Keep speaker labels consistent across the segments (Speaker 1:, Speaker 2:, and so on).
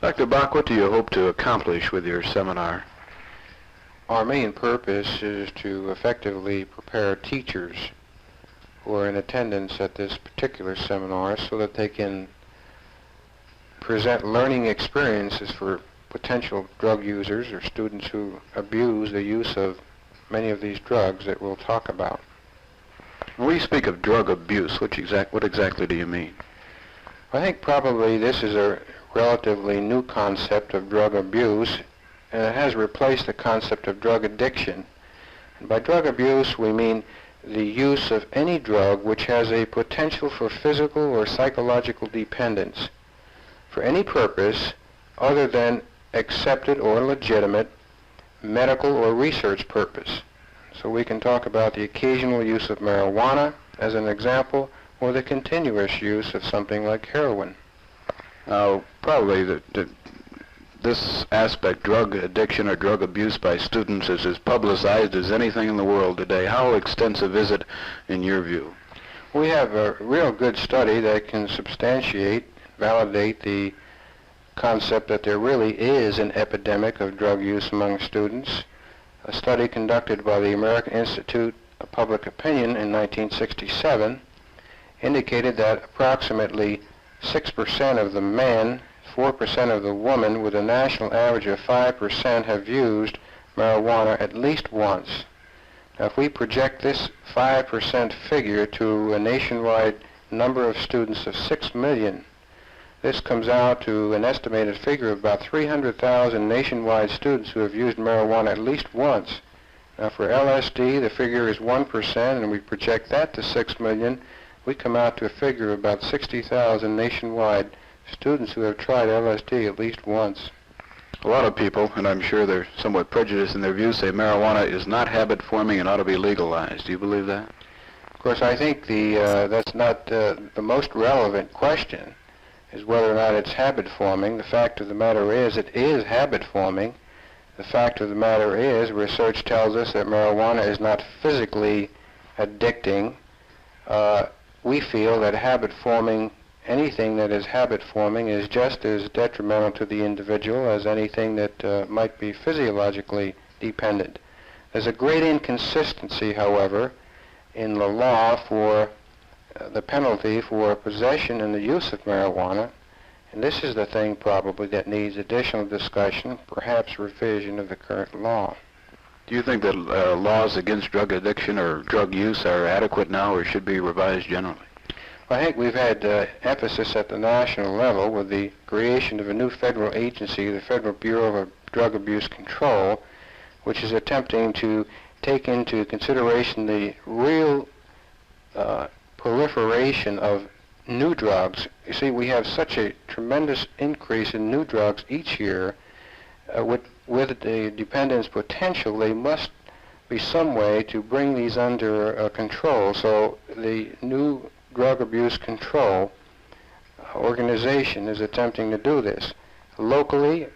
Speaker 1: Dr. Bock, what do you hope to accomplish with your seminar?
Speaker 2: Our main purpose is to effectively prepare teachers who are in attendance at this particular seminar so that they can present learning experiences for potential drug users or students who abuse the use of many of these drugs that we'll talk about.
Speaker 1: When we speak of drug abuse, what exactly do you mean?
Speaker 2: I think probably this is a relatively new concept of drug abuse, and it has replaced the concept of drug addiction. And by drug abuse, we mean the use of any drug which has a potential for physical or psychological dependence for any purpose other than accepted or legitimate medical or research purpose. So we can talk about the occasional use of marijuana as an example, or the continuous use of something like heroin.
Speaker 1: Now, probably this aspect, drug addiction or drug abuse by students, is as publicized as anything in the world today. How extensive is it in your view?
Speaker 2: We have a real good study that can substantiate, validate the concept that there really is an epidemic of drug use among students. A study conducted by the American Institute of Public Opinion in 1967 indicated that approximately 6% of the men, 4% of the women, with a national average of 5%, have used marijuana at least once. Now, if we project this 5% figure to a nationwide number of students of 6 million, this comes out to an estimated figure of about 300,000 nationwide students who have used marijuana at least once. Now, for LSD, the figure is 1%, and we project that to 6 million. We come out to a figure of about 60,000 nationwide students who have tried LSD at least once.
Speaker 1: A lot of people, and I'm sure they're somewhat prejudiced in their views, say marijuana is not habit-forming and ought to be legalized. Do you believe that?
Speaker 2: Of course, I think that's not the most relevant question, is whether or not it's habit-forming. The fact of the matter is it is habit-forming. The fact of the matter is research tells us that marijuana is not physically addicting. We feel that anything that is habit-forming is just as detrimental to the individual as anything that might be physiologically dependent. There's a great inconsistency, however, in the law for the penalty for possession and the use of marijuana, and this is the thing probably that needs additional discussion, perhaps revision of the current law.
Speaker 1: Do you think that laws against drug addiction or drug use are adequate now or should be revised generally?
Speaker 2: I think we've had emphasis at the national level with the creation of a new federal agency, the Federal Bureau of Drug Abuse Control, which is attempting to take into consideration the real proliferation of new drugs. You see, we have such a tremendous increase in new drugs each year. With the dependence potential, there must be some way to bring these under control. So the new Drug Abuse Control organization is attempting to do this. Locally,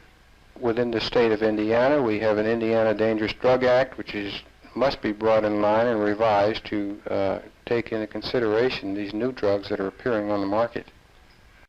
Speaker 2: within the state of Indiana, we have an Indiana Dangerous Drug Act, which must be brought in line and revised to take into consideration these new drugs that are appearing on the market.